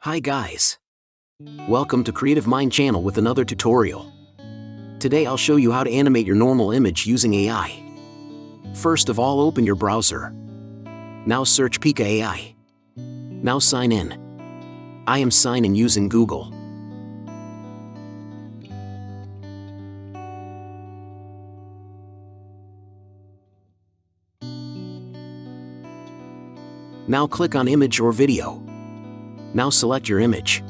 Hi guys! Welcome to Creative Mind channel with another tutorial. Today I'll show you how to animate your normal image using AI. First of all, open your browser. Now search Pika AI. Now sign in. I am sign in using Google. Now click on image or video. Now select your image.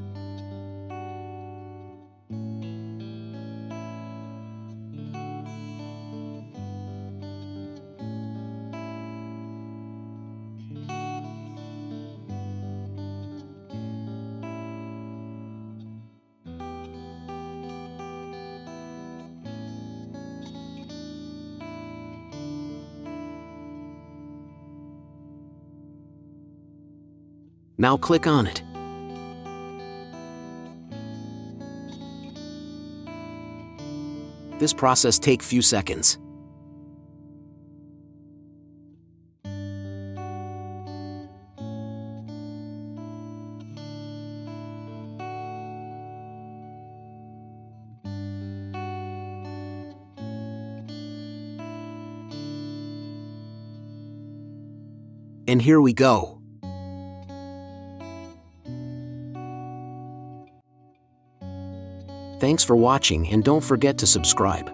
Now click on it. This process takes few seconds. And here we go. Thanks for watching and don't forget to subscribe.